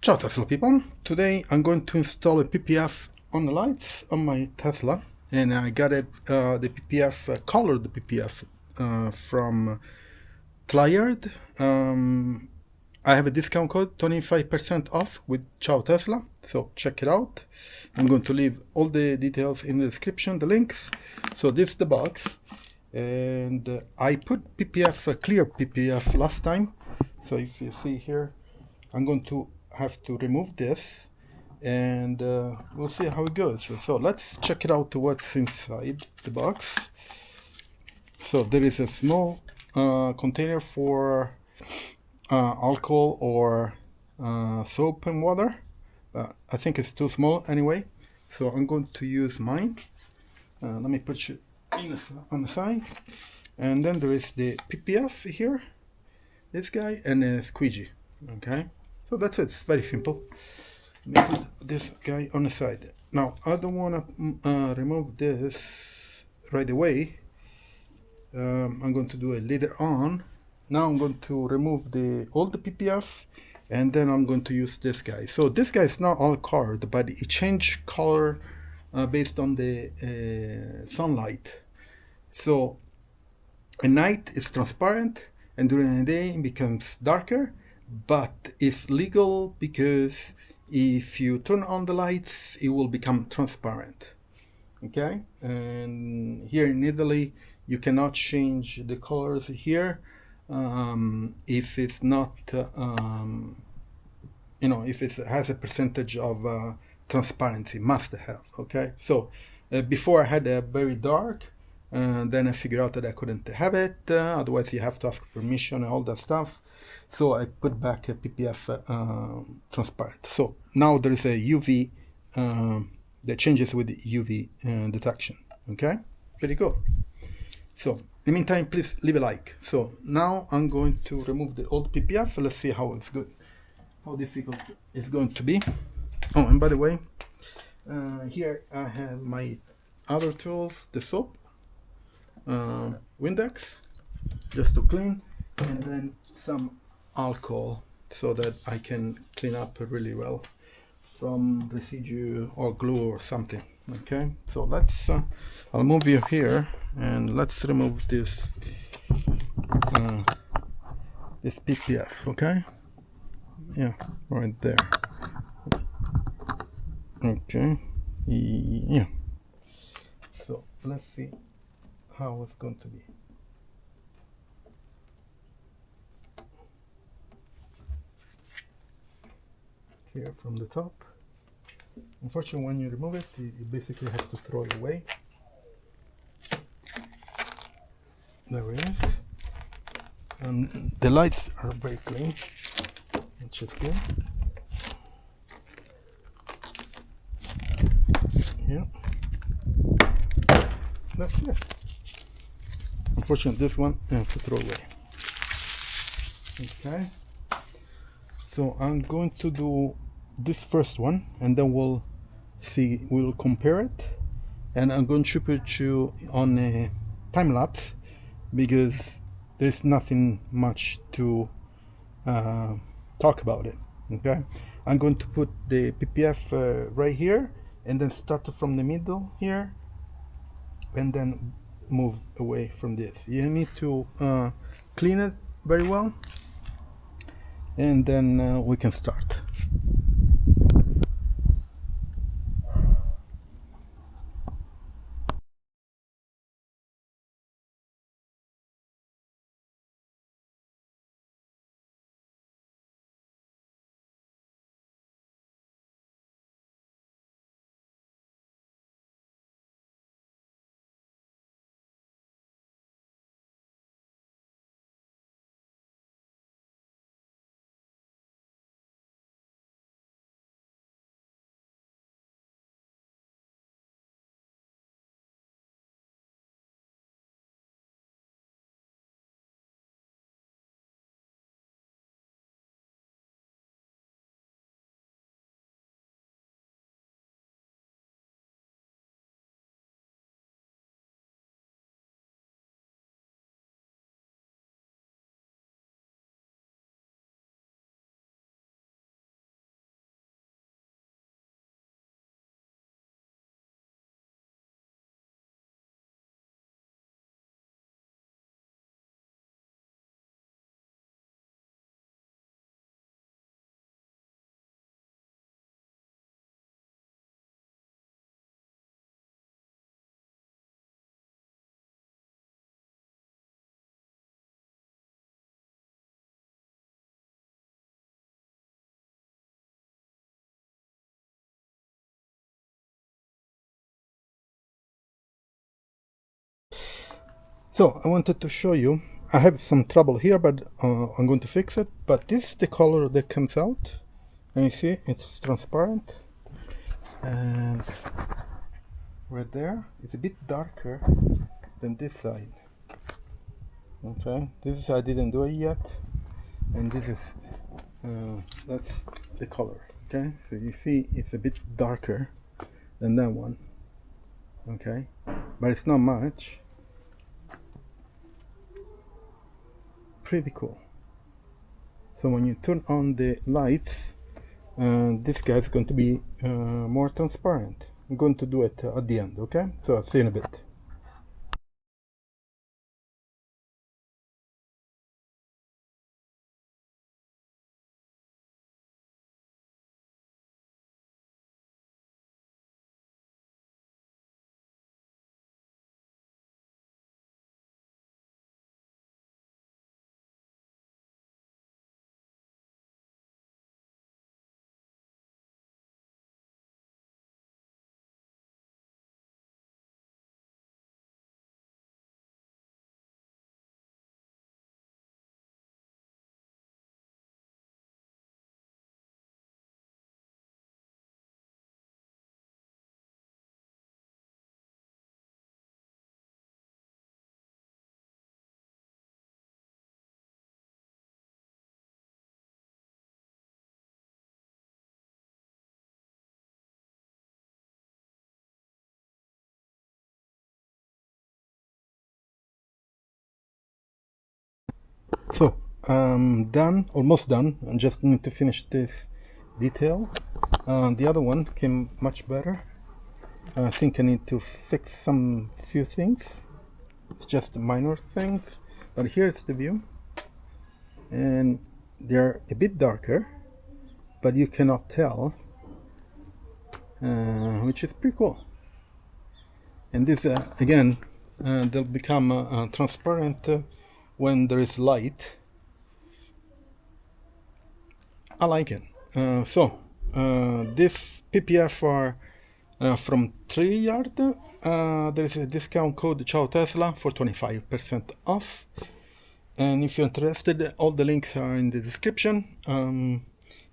Ciao Tesla people, today I'm going to install a PPF on the lights on my Tesla, and I got it, the PPF, colored PPF from Tlyard. I have a discount code, 25% off with Ciao Tesla, so check it out. I'm going to leave all the details in the description, the links. So this is the box, and I put PPF, clear PPF last time, so if you see here, I'm going to have to remove this, and we'll see how it goes. So let's check it out, what's inside the box. So there is a small container for alcohol or soap and water. I think it's too small anyway, so I'm going to use mine. Let me put it on the side. And then there is the PPF here, this guy, and a squeegee. Okay, so that's it. It's very simple. Let me put this guy on the side. Now I don't want to remove this right away. I'm going to do it later on. Now I'm going to remove all the PPF, and then I'm going to use this guy. So this guy is not all colored, but it changes color based on the sunlight. So at night it's transparent, and during the day it becomes darker, but it's legal because if you turn on the lights it will become transparent. Okay, and here in Italy you cannot change the colors here if it's not if it has a percentage of transparency, must have. Okay, so before I had a very dark, then I figured out that I couldn't have it, otherwise you have to ask permission and all that stuff. So I put back a PPF transparent. So now there is a UV that changes with the UV detection. Okay, pretty cool. So in the meantime, please leave a like. So now I'm going to remove the old PPF. Let's see how it's good, how difficult it's going to be. Oh, and by the way, here I have my other tools, the soap, Windex, just to clean, and then some alcohol so that I can clean up really well from residue or glue or something. Okay, so let's I'll move you here, and let's remove this this PPF. Okay, yeah, right there. Okay, yeah, so let's see how it's going to be. Here from the top. Unfortunately, when you remove it, you basically have to throw it away. There it is. And the lights are very clean, which is good. Yeah, that's it. Unfortunately, this one I have to throw away. Okay, so I'm going to do this first one, and then we'll see, we'll compare it, and I'm going to put you on a time lapse because there's nothing much to talk about it. Okay, I'm going to put the PPF right here, and then start from the middle here, and then move away from this. You need to clean it very well, and then we can start. So I wanted to show you, I have some trouble here, but I'm going to fix it. But this is the color that comes out, and you see it's transparent, and right there it's a bit darker than this side. Okay, this I didn't do it yet, and this is that's the color. Okay, so you see it's a bit darker than that one. Okay, but it's not much. Pretty cool. So when you turn on the lights, this guy is going to be more transparent. I'm going to do it at the end. Okay, so I'll see you in a bit. So I'm done, almost done. I just need to finish this detail. The other one came much better. I think I need to fix some few things. It's just minor things, but here's the view, and they're a bit darker, but you cannot tell, which is pretty cool. And this again, they'll become transparent when there is light. I like it. This PPF are from Tlyard. There is a discount code Ciao Tesla for 25% off. And if you're interested, all the links are in the description.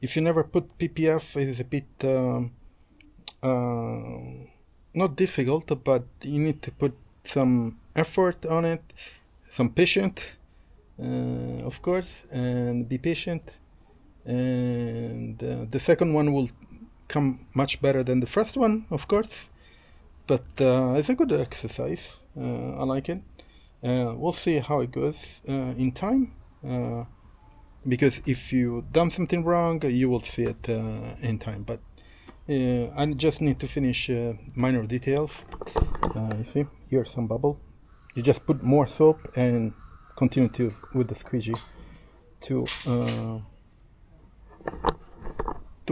If you never put PPF, it is a bit not difficult, but you need to put some effort on it, some patience, of course, and be patient. And the second one will come much better than the first one, of course, but it's a good exercise. I like it. We'll see how it goes in time, because if you done something wrong, you will see it in time, but I just need to finish minor details. You see, here's some bubble. You just put more soap and continue with the squeegee to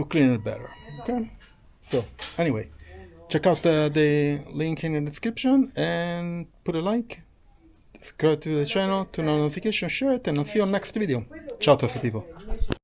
clean it better. Okay, so anyway, check out the link in the description and put a like, subscribe to the channel, turn on notifications, share it, and I'll see you on next video. Ciao to the people.